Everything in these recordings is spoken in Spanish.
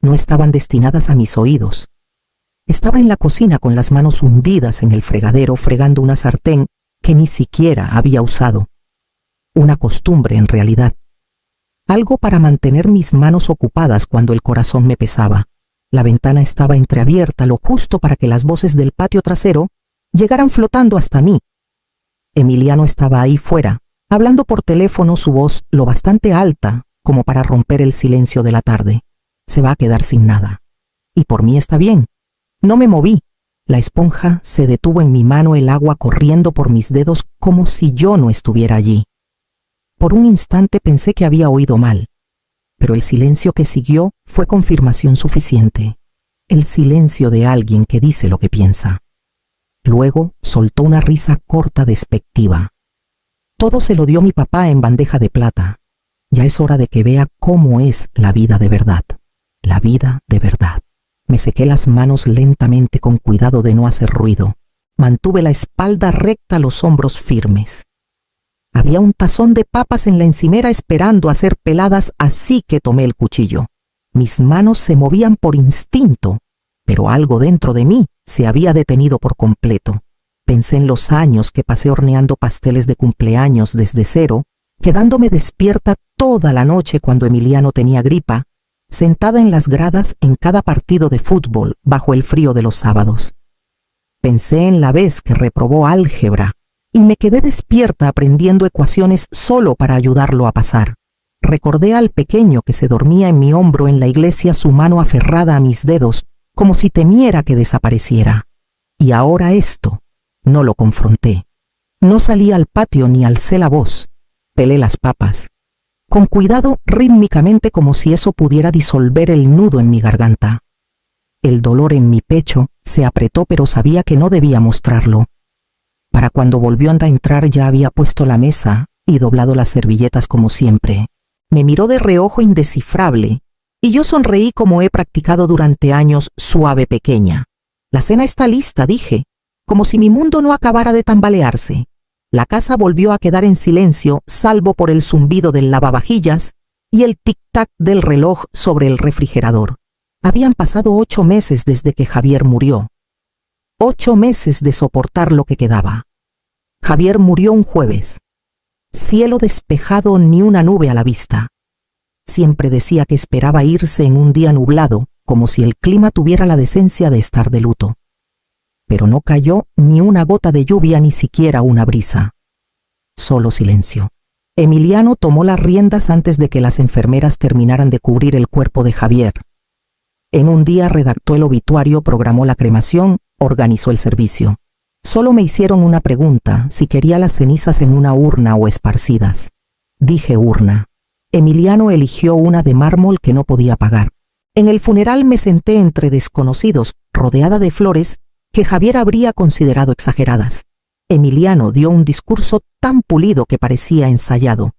no estaban destinadas a mis oídos. Estaba en la cocina con las manos hundidas en el fregadero fregando una sartén que ni siquiera había usado. Una costumbre en realidad. Algo para mantener mis manos ocupadas cuando el corazón me pesaba. La ventana estaba entreabierta lo justo para que las voces del patio trasero llegaran flotando hasta mí. Emiliano estaba ahí fuera, hablando por teléfono, su voz lo bastante alta como para romper el silencio de la tarde. Se va a quedar sin nada. Y por mí está bien. No me moví. La esponja se detuvo en mi mano, el agua corriendo por mis dedos como si yo no estuviera allí. Por un instante pensé que había oído mal, pero el silencio que siguió fue confirmación suficiente. El silencio de alguien que dice lo que piensa. Luego soltó una risa corta despectiva. Todo se lo dio mi papá en bandeja de plata. Ya es hora de que vea cómo es la vida de verdad. La vida de verdad. Me sequé las manos lentamente con cuidado de no hacer ruido. Mantuve la espalda recta, los hombros firmes. Había un tazón de papas en la encimera esperando a ser peladas, así que tomé el cuchillo. Mis manos se movían por instinto, pero algo dentro de mí se había detenido por completo. Pensé en los años que pasé horneando pasteles de cumpleaños desde cero, quedándome despierta toda la noche cuando Emiliano tenía gripa, sentada en las gradas en cada partido de fútbol bajo el frío de los sábados. Pensé en la vez que reprobó álgebra y me quedé despierta aprendiendo ecuaciones solo para ayudarlo a pasar. Recordé al pequeño que se dormía en mi hombro en la iglesia, su mano aferrada a mis dedos, como si temiera que desapareciera. Y ahora esto, no lo confronté. No salí al patio ni alcé la voz. Pelé las papas. Con cuidado, rítmicamente, como si eso pudiera disolver el nudo en mi garganta. El dolor en mi pecho se apretó, pero sabía que no debía mostrarlo. Para cuando volvió a entrar ya había puesto la mesa y doblado las servilletas como siempre. Me miró de reojo indescifrable, y yo sonreí como he practicado durante años, suave pequeña. La cena está lista, dije, como si mi mundo no acabara de tambalearse. La casa volvió a quedar en silencio, salvo por el zumbido del lavavajillas y el tic-tac del reloj sobre el refrigerador. Habían pasado 8 meses desde que Javier murió. 8 meses de soportar lo que quedaba. Javier murió un jueves. Cielo despejado, ni una nube a la vista. Siempre decía que esperaba irse en un día nublado, como si el clima tuviera la decencia de estar de luto. Pero no cayó ni una gota de lluvia, ni siquiera una brisa. Solo silencio. Emiliano tomó las riendas antes de que las enfermeras terminaran de cubrir el cuerpo de Javier. En un día redactó el obituario, programó la cremación, organizó el servicio. Solo me hicieron una pregunta, si quería las cenizas en una urna o esparcidas. Dije urna. Emiliano eligió una de mármol que no podía pagar. En el funeral me senté entre desconocidos, rodeada de flores que Javier habría considerado exageradas. Emiliano dio un discurso tan pulido que parecía ensayado.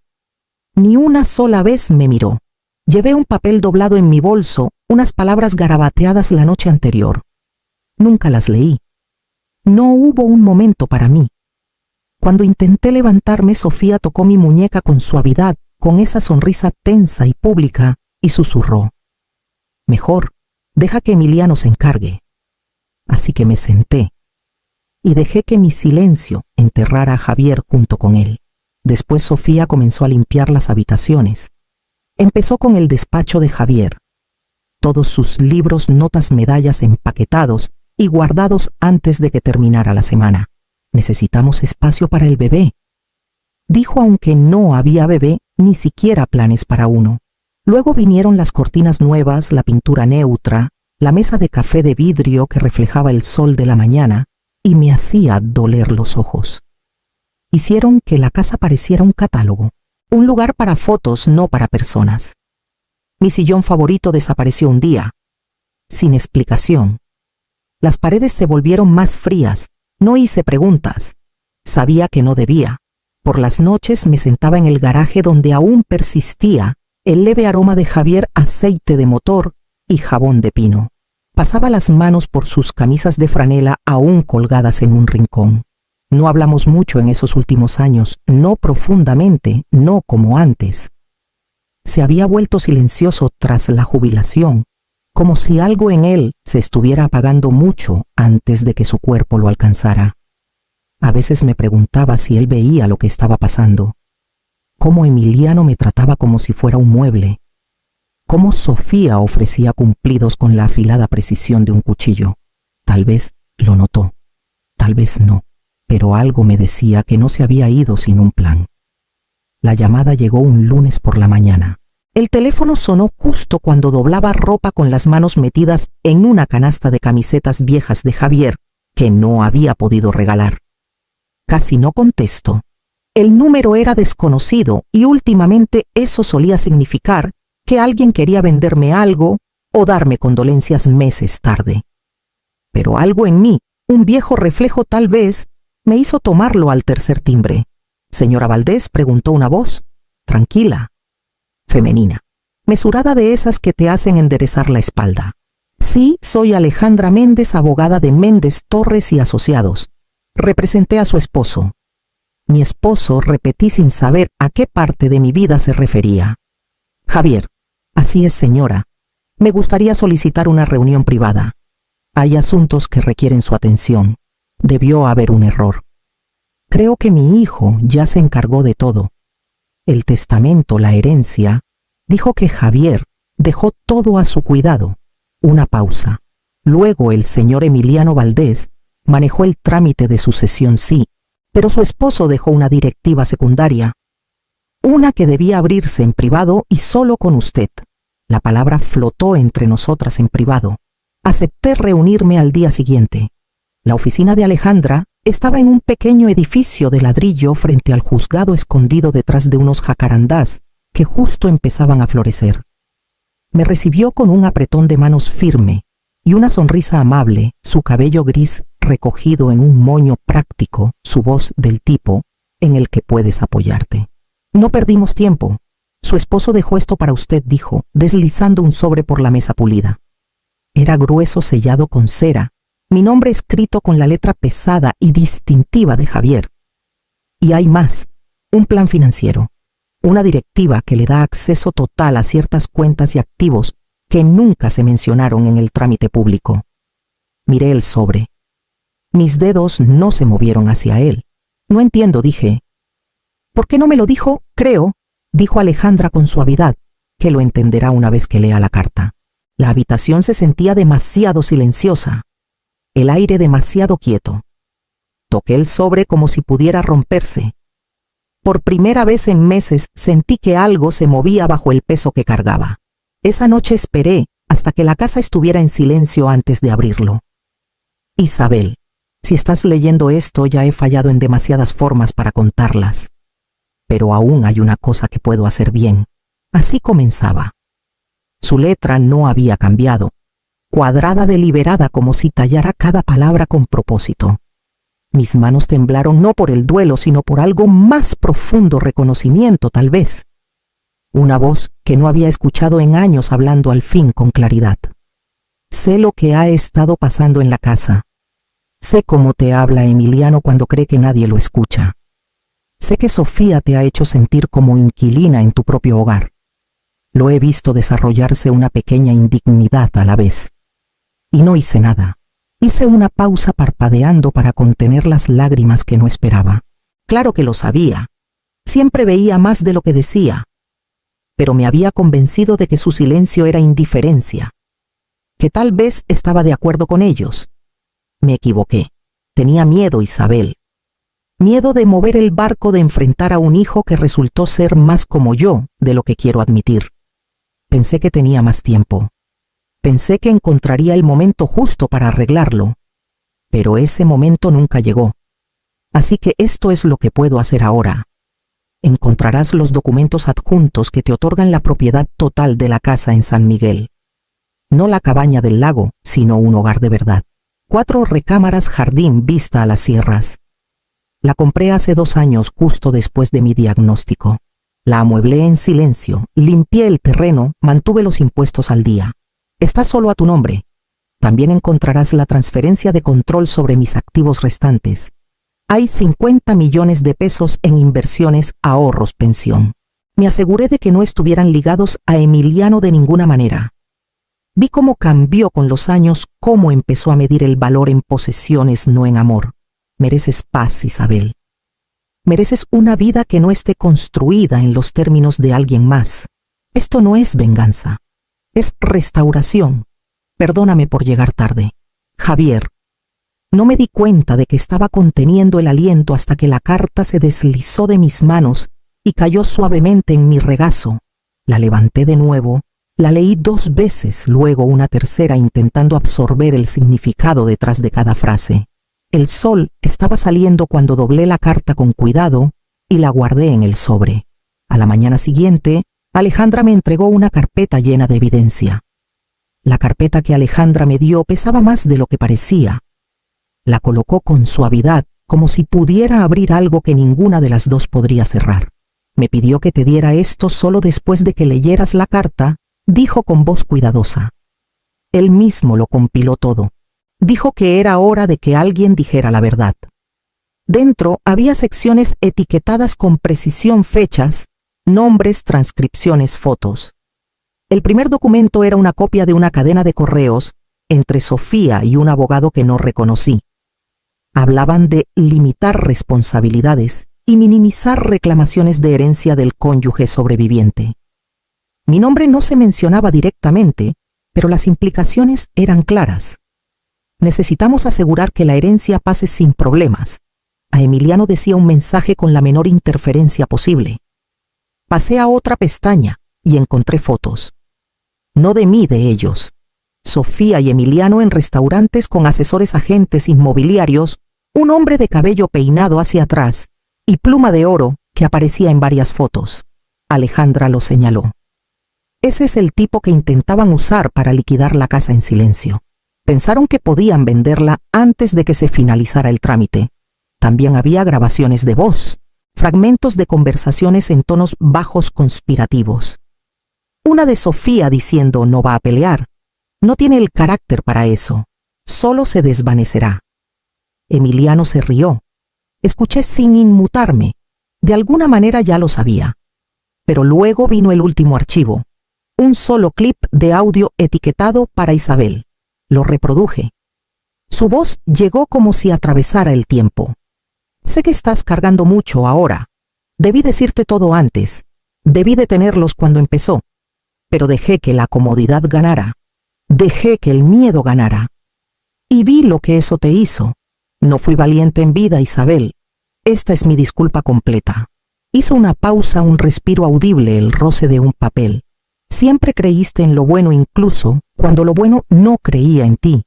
Ni una sola vez me miró. Llevé un papel doblado en mi bolso, unas palabras garabateadas la noche anterior. Nunca las leí. No hubo un momento para mí. Cuando intenté levantarme, Sofía tocó mi muñeca con suavidad, con esa sonrisa tensa y pública, y susurró: «Mejor, deja que Emiliano se encargue». Así que me senté y dejé que mi silencio enterrara a Javier junto con él. Después Sofía comenzó a limpiar las habitaciones. Empezó con el despacho de Javier. Todos sus libros, notas, medallas empaquetados y guardados antes de que terminara la semana. «Necesitamos espacio para el bebé», dijo, aunque no había bebé, ni siquiera planes para uno. Luego vinieron las cortinas nuevas, la pintura neutra, la mesa de café de vidrio que reflejaba el sol de la mañana y me hacía doler los ojos. Hicieron que la casa pareciera un catálogo, un lugar para fotos, no para personas. Mi sillón favorito desapareció un día, sin explicación. Las paredes se volvieron más frías. No hice preguntas. Sabía que no debía. Por las noches me sentaba en el garaje donde aún persistía el leve aroma de Javier, aceite de motor y jabón de pino. Pasaba las manos por sus camisas de franela aún colgadas en un rincón. No hablamos mucho en esos últimos años, no profundamente, no como antes. Se había vuelto silencioso tras la jubilación, como si algo en él se estuviera apagando mucho antes de que su cuerpo lo alcanzara. A veces me preguntaba si él veía lo que estaba pasando, cómo Emiliano me trataba como si fuera un mueble, cómo Sofía ofrecía cumplidos con la afilada precisión de un cuchillo. Tal vez lo notó, tal vez no, pero algo me decía que no se había ido sin un plan. La llamada llegó un lunes por la mañana. El teléfono sonó justo cuando doblaba ropa con las manos metidas en una canasta de camisetas viejas de Javier que no había podido regalar. Casi no contesto. El número era desconocido y últimamente eso solía significar que alguien quería venderme algo o darme condolencias meses tarde. Pero algo en mí, un viejo reflejo tal vez, me hizo tomarlo al tercer timbre. «Señora Valdés», preguntó una voz, tranquila, femenina, mesurada, de esas que te hacen enderezar la espalda. «Sí, soy Alejandra Méndez, abogada de Méndez, Torres y Asociados. Representé a su esposo». Mi esposo, repetí sin saber a qué parte de mi vida se refería. «Javier». «Así es, señora. Me gustaría solicitar una reunión privada. Hay asuntos que requieren su atención. Debió haber un error. Creo que mi hijo ya se encargó de todo. El testamento, la herencia, dijo que Javier dejó todo a su cuidado». Una pausa. Luego el señor Emiliano Valdés manejó el trámite de sucesión, sí, pero su esposo dejó una directiva secundaria, una que debía abrirse en privado y solo con usted. La palabra flotó entre nosotras en privado. Acepté reunirme al día siguiente. La oficina de Alejandra estaba en un pequeño edificio de ladrillo frente al juzgado, escondido detrás de unos jacarandás que justo empezaban a florecer. Me recibió con un apretón de manos firme y una sonrisa amable, su cabello gris recogido en un moño práctico, su voz del tipo en el que puedes apoyarte. «No perdimos tiempo. Su esposo dejó esto para usted», dijo, deslizando un sobre por la mesa pulida. Era grueso, sellado con cera, mi nombre escrito con la letra pesada y distintiva de Javier. Y hay más, un plan financiero, una directiva que le da acceso total a ciertas cuentas y activos que nunca se mencionaron en el trámite público. Miré el sobre. Mis dedos no se movieron hacia él. «No entiendo», dije. «¿Por qué no me lo dijo? Creo», dijo Alejandra con suavidad, «que lo entenderá una vez que lea la carta». La habitación se sentía demasiado silenciosa, el aire demasiado quieto. Toqué el sobre como si pudiera romperse. Por primera vez en meses sentí que algo se movía bajo el peso que cargaba. Esa noche esperé hasta que la casa estuviera en silencio antes de abrirlo. «Isabel, si estás leyendo esto, ya he fallado en demasiadas formas para contarlas. Pero aún hay una cosa que puedo hacer bien». Así comenzaba. Su letra no había cambiado, cuadrada, deliberada, como si tallara cada palabra con propósito. Mis manos temblaron no por el duelo, sino por algo más profundo, reconocimiento tal vez. Una voz que no había escuchado en años hablando al fin con claridad. «Sé lo que ha estado pasando en la casa. Sé cómo te habla Emiliano cuando cree que nadie lo escucha. Sé que Sofía te ha hecho sentir como inquilina en tu propio hogar. Lo he visto desarrollarse una pequeña indignidad a la vez. Y no hice nada. Hice una pausa parpadeando para contener las lágrimas que no esperaba. Claro que lo sabía. Siempre veía más de lo que decía. Pero me había convencido de que su silencio era indiferencia, que tal vez estaba de acuerdo con ellos. Me equivoqué. Tenía miedo, Isabel. Miedo de mover el barco, de enfrentar a un hijo que resultó ser más como yo de lo que quiero admitir. Pensé que tenía más tiempo. Pensé que encontraría el momento justo para arreglarlo. Pero ese momento nunca llegó. Así que esto es lo que puedo hacer ahora. Encontrarás los documentos adjuntos que te otorgan la propiedad total de la casa en San Miguel. No la cabaña del lago, sino un hogar de verdad. 4 recámaras, jardín, vista a las sierras. La compré hace 2 años, justo después de mi diagnóstico. La amueblé en silencio, limpié el terreno, mantuve los impuestos al día. Está solo a tu nombre. También encontrarás la transferencia de control sobre mis activos restantes. Hay 50 millones de pesos en inversiones, ahorros, pensión. Me aseguré de que no estuvieran ligados a Emiliano de ninguna manera. Vi cómo cambió con los años, cómo empezó a medir el valor en posesiones, no en amor. Mereces paz, Isabel. Mereces una vida que no esté construida en los términos de alguien más. Esto no es venganza, es restauración. Perdóname por llegar tarde. Javier. No me di cuenta de que estaba conteniendo el aliento hasta que la carta se deslizó de mis manos y cayó suavemente en mi regazo. La levanté de nuevo, la leí 2 veces, luego una tercera intentando absorber el significado detrás de cada frase. El sol estaba saliendo cuando doblé la carta con cuidado y la guardé en el sobre. A la mañana siguiente, Alejandra me entregó una carpeta llena de evidencia. La carpeta que Alejandra me dio pesaba más de lo que parecía. La colocó con suavidad, como si pudiera abrir algo que ninguna de las dos podría cerrar. Me pidió que te diera esto solo después de que leyeras la carta, dijo con voz cuidadosa. Él mismo lo compiló todo. Dijo que era hora de que alguien dijera la verdad. Dentro había secciones etiquetadas con precisión, fechas, nombres, transcripciones, fotos. El primer documento era una copia de una cadena de correos entre Sofía y un abogado que no reconocí. Hablaban de limitar responsabilidades y minimizar reclamaciones de herencia del cónyuge sobreviviente. Mi nombre no se mencionaba directamente, pero las implicaciones eran claras. Necesitamos asegurar que la herencia pase sin problemas. A Emiliano decía un mensaje con la menor interferencia posible. Pasé a otra pestaña y encontré fotos. No de mí, de ellos. Sofía y Emiliano en restaurantes con asesores agentes inmobiliarios, un hombre de cabello peinado hacia atrás y pluma de oro que aparecía en varias fotos. Alejandra lo señaló. Ese es el tipo que intentaban usar para liquidar la casa en silencio. Pensaron que podían venderla antes de que se finalizara el trámite. También había grabaciones de voz, fragmentos de conversaciones en tonos bajos conspirativos. Una de Sofía diciendo no va a pelear. No tiene el carácter para eso. Solo se desvanecerá. Emiliano se rió. Escuché sin inmutarme. De alguna manera ya lo sabía. Pero luego vino el último archivo. Un solo clip de audio etiquetado para Isabel. Lo reproduje. Su voz llegó como si atravesara el tiempo. Sé que estás cargando mucho ahora. Debí decirte todo antes. Debí detenerlos cuando empezó. Pero dejé que la comodidad ganara. Dejé que el miedo ganara. Y vi lo que eso te hizo. No fui valiente en vida, Isabel. Esta es mi disculpa completa. Hizo una pausa, un respiro audible, el roce de un papel. Siempre creíste en lo bueno incluso cuando lo bueno no creía en ti.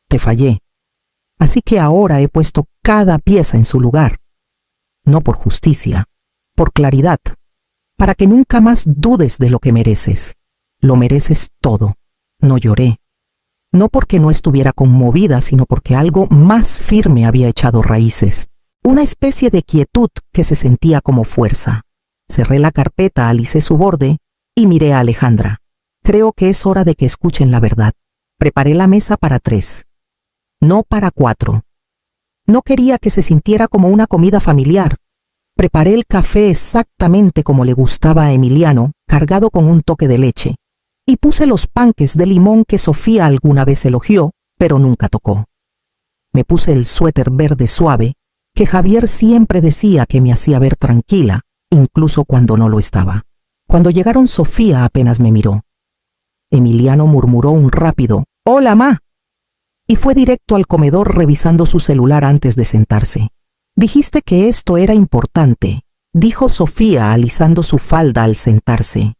Te fallé. Así que ahora he puesto cada pieza en su lugar. No por justicia, por claridad, para que nunca más dudes de lo que mereces. Lo mereces todo. No lloré. No porque no estuviera conmovida, sino porque algo más firme había echado raíces. Una especie de quietud que se sentía como fuerza. Cerré la carpeta, alicé su borde y miré a Alejandra. Creo que es hora de que escuchen la verdad. Preparé la mesa para 3. No para 4. No quería que se sintiera como una comida familiar. Preparé el café exactamente como le gustaba a Emiliano, cargado con un toque de leche. Y puse los panques de limón que Sofía alguna vez elogió, pero nunca tocó. Me puse el suéter verde suave, que Javier siempre decía que me hacía ver tranquila, incluso cuando no lo estaba. Cuando llegaron, Sofía apenas me miró. Emiliano murmuró un rápido «¡Hola, ma!» y fue directo al comedor revisando su celular antes de sentarse. «Dijiste que esto era importante», dijo Sofía alisando su falda al sentarse.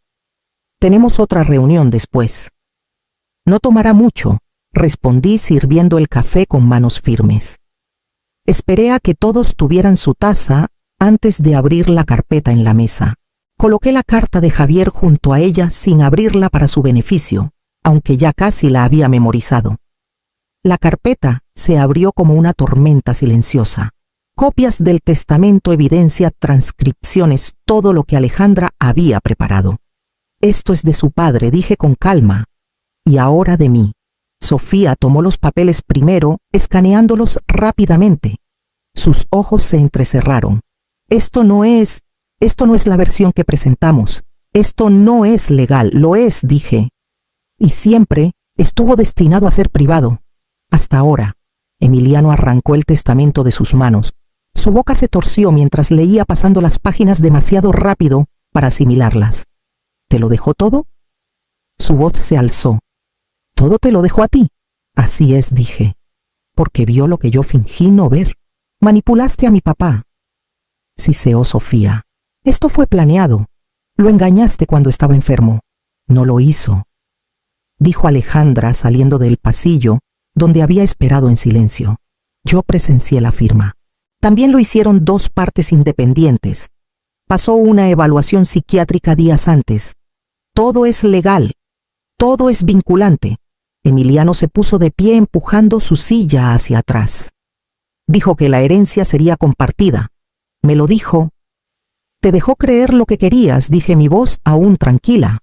«Tenemos otra reunión después». «No tomará mucho», respondí sirviendo el café con manos firmes. Esperé a que todos tuvieran su taza antes de abrir la carpeta en la mesa. Coloqué la carta de Javier junto a ella sin abrirla para su beneficio, aunque ya casi la había memorizado. La carpeta se abrió como una tormenta silenciosa. Copias del testamento, evidencia, transcripciones, todo lo que Alejandra había preparado. «Esto es de su padre», dije con calma. «Y ahora de mí». Sofía tomó los papeles primero, escaneándolos rápidamente. Sus ojos se entrecerraron. Esto no es la versión que presentamos. Esto no es legal, lo es», dije. y siempre estuvo destinado a ser privado. Hasta ahora. Emiliano arrancó el testamento de sus manos. Su boca se torció mientras leía, pasando las páginas demasiado rápido para asimilarlas. ¿Te lo dejó todo? Su voz se alzó. ¿Todo te lo dejó a ti? Así es, dije. Porque vio lo que yo fingí no ver. Manipulaste a mi papá. Siseó Sofía. Esto fue planeado. Lo engañaste cuando estaba enfermo. No lo hizo, dijo Alejandra saliendo del pasillo donde había esperado en silencio. Yo presencié la firma. También lo hicieron dos partes independientes. Pasó una evaluación psiquiátrica días antes. Todo es legal. Todo es vinculante. Emiliano se puso de pie empujando su silla hacia atrás. Dijo que la herencia sería compartida. Me lo dijo. Te dejó creer lo que querías, dije, mi voz aún tranquila.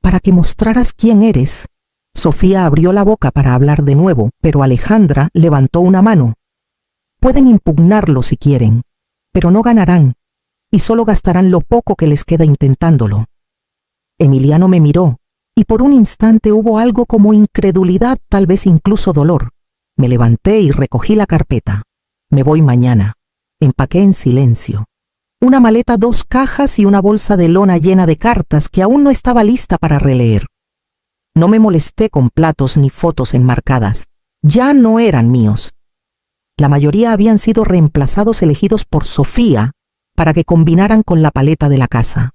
Para que mostraras quién eres. Sofía abrió la boca para hablar de nuevo, pero Alejandra levantó una mano. Pueden impugnarlo si quieren, pero no ganarán, y solo gastarán lo poco que les queda intentándolo. Emiliano me miró, y por un instante hubo algo como incredulidad, tal vez incluso dolor. Me levanté y recogí la carpeta. Me voy mañana. Empaqué en silencio. Una maleta, 2 cajas y una bolsa de lona llena de cartas que aún no estaba lista para releer. No me molesté con platos ni fotos enmarcadas. Ya no eran míos. La mayoría habían sido reemplazados, elegidos por Sofía para que combinaran con la paleta de la casa.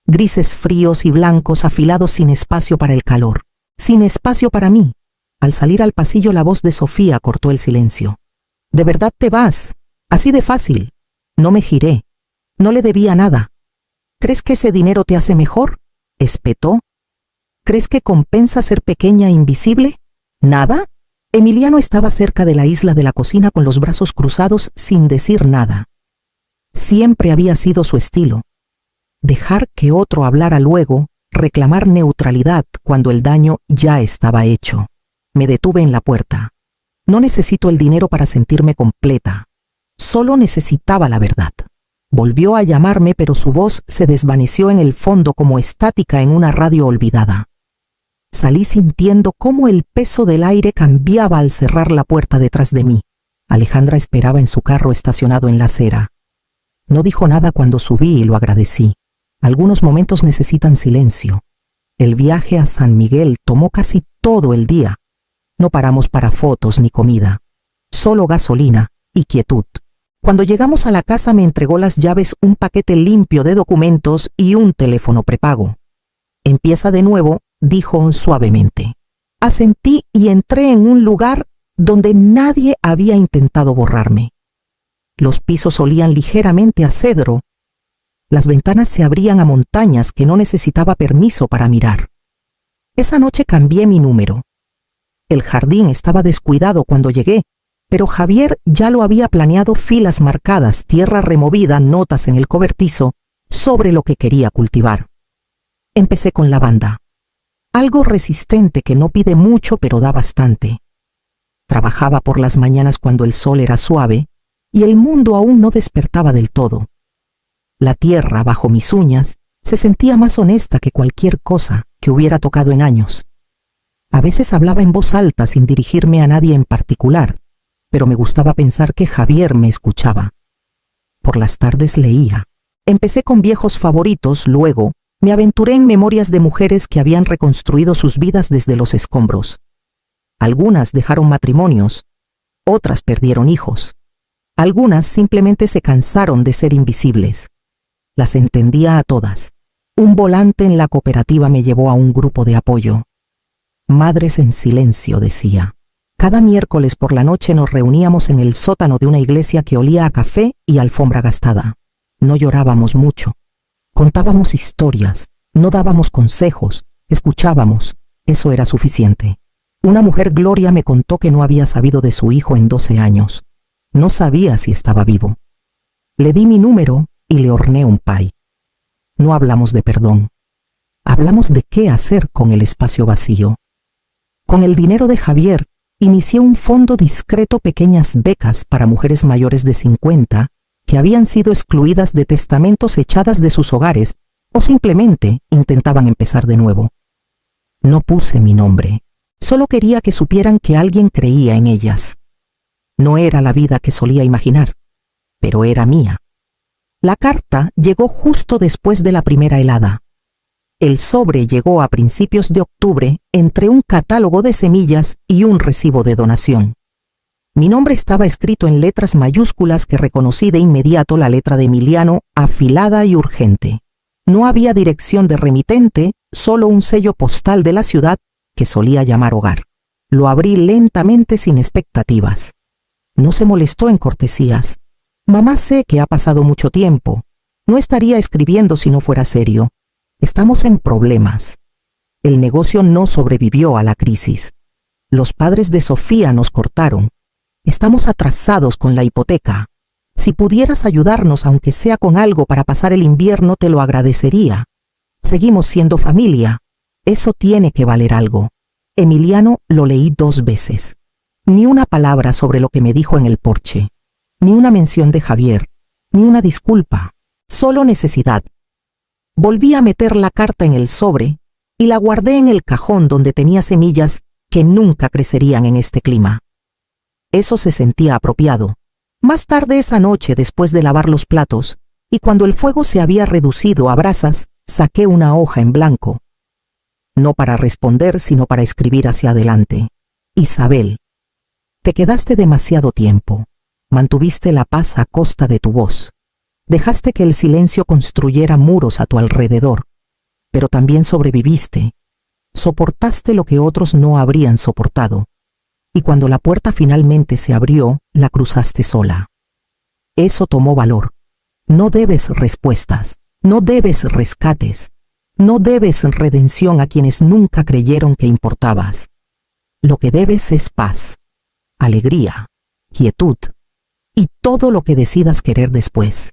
Grises fríos y blancos afilados, sin espacio para el calor, sin espacio para mí. Al salir al pasillo, la voz de Sofía cortó el silencio. ¿De verdad te vas? Así de fácil. No me giré. No le debía nada. ¿Crees que ese dinero te hace mejor? Espetó. ¿Crees que compensa ser pequeña e invisible? ¿Nada? Emiliano estaba cerca de la isla de la cocina con los brazos cruzados sin decir nada. Siempre había sido su estilo. Dejar que otro hablara, luego reclamar neutralidad cuando el daño ya estaba hecho. Me detuve en la puerta. No necesito el dinero para sentirme completa. Solo necesitaba la verdad. Volvió a llamarme, pero su voz se desvaneció en el fondo como estática en una radio olvidada. Salí sintiendo cómo el peso del aire cambiaba al cerrar la puerta detrás de mí. Alejandra esperaba en su carro estacionado en la acera. No dijo nada cuando subí y lo agradecí. Algunos momentos necesitan silencio. El viaje a San Miguel tomó casi todo el día. No paramos para fotos ni comida. Solo gasolina y quietud. Cuando llegamos a la casa me entregó las llaves, un paquete limpio de documentos y un teléfono prepago. Empieza de nuevo, dijo suavemente. Asentí y entré en un lugar donde nadie había intentado borrarme. Los pisos olían ligeramente a cedro. Las ventanas se abrían a montañas que no necesitaba permiso para mirar. Esa noche cambié mi número. El jardín estaba descuidado cuando llegué, pero Javier ya lo había planeado: filas marcadas, tierra removida, notas en el cobertizo sobre lo que quería cultivar. Empecé con lavanda. Algo resistente que no pide mucho pero da bastante. Trabajaba por las mañanas cuando el sol era suave y el mundo aún no despertaba del todo. La tierra bajo mis uñas se sentía más honesta que cualquier cosa que hubiera tocado en años. A veces hablaba en voz alta sin dirigirme a nadie en particular, pero me gustaba pensar que Javier me escuchaba. Por las tardes leía. Empecé con viejos favoritos, luego me aventuré en memorias de mujeres que habían reconstruido sus vidas desde los escombros. Algunas dejaron matrimonios, otras perdieron hijos. Algunas simplemente se cansaron de ser invisibles. Las entendía a todas. Un volante en la cooperativa me llevó a un grupo de apoyo. Madres en silencio, decía. Cada miércoles por la noche nos reuníamos en el sótano de una iglesia que olía a café y alfombra gastada. No llorábamos mucho. Contábamos historias, no dábamos consejos, escuchábamos. Eso era suficiente. Una mujer, Gloria, me contó que no había sabido de su hijo en 12 años. No sabía si estaba vivo. Le di mi número y le horneé un pie. No hablamos de perdón. Hablamos de qué hacer con el espacio vacío. Con el dinero de Javier, inicié un fondo discreto, pequeñas becas para mujeres mayores de 50 que habían sido excluidas de testamentos, echadas de sus hogares o simplemente intentaban empezar de nuevo. No puse mi nombre. Solo quería que supieran que alguien creía en ellas. No era la vida que solía imaginar, pero era mía. La carta llegó justo después de la primera helada. El sobre llegó a principios de octubre entre un catálogo de semillas y un recibo de donación. Mi nombre estaba escrito en letras mayúsculas que reconocí de inmediato la letra de Emiliano, afilada y urgente. No había dirección de remitente, solo un sello postal de la ciudad que solía llamar hogar. Lo abrí lentamente sin expectativas. No se molestó en cortesías. Mamá, sé que ha pasado mucho tiempo. No estaría escribiendo si no fuera serio. Estamos en problemas. El negocio no sobrevivió a la crisis. Los padres de Sofía nos cortaron. Estamos atrasados con la hipoteca. Si pudieras ayudarnos, aunque sea con algo para pasar el invierno, te lo agradecería. Seguimos siendo familia. Eso tiene que valer algo. Emiliano lo leí 2 veces. Ni una palabra sobre lo que me dijo en el porche. Ni una mención de Javier. Ni una disculpa. Solo necesidad. Volví a meter la carta en el sobre y la guardé en el cajón donde tenía semillas que nunca crecerían en este clima. Eso se sentía apropiado. Más tarde esa noche, después de lavar los platos, y cuando el fuego se había reducido a brasas, saqué una hoja en blanco. No para responder, sino para escribir hacia adelante. Isabel, te quedaste demasiado tiempo. Mantuviste la paz a costa de tu voz. Dejaste que el silencio construyera muros a tu alrededor, pero también sobreviviste. Soportaste lo que otros no habrían soportado. Y cuando la puerta finalmente se abrió, la cruzaste sola. Eso tomó valor. No debes respuestas, no debes rescates, no debes redención a quienes nunca creyeron que importabas. Lo que debes es paz, alegría, quietud y todo lo que decidas querer después.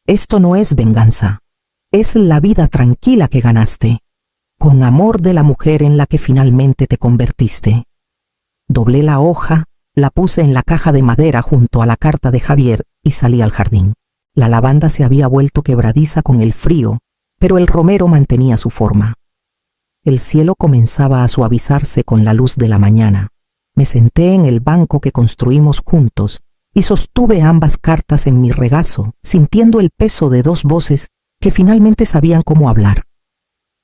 Esto no es venganza, es la vida tranquila que ganaste, con amor de la mujer en la que finalmente te convertiste. Doblé la hoja, la puse en la caja de madera junto a la carta de Javier y salí al jardín. La lavanda se había vuelto quebradiza con el frío, pero el romero mantenía su forma. El cielo comenzaba a suavizarse con la luz de la mañana. Me senté en el banco que construimos juntos y sostuve ambas cartas en mi regazo, sintiendo el peso de 2 voces que finalmente sabían cómo hablar.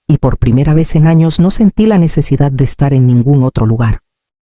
Y por primera vez en años no sentí la necesidad de estar en ningún otro lugar.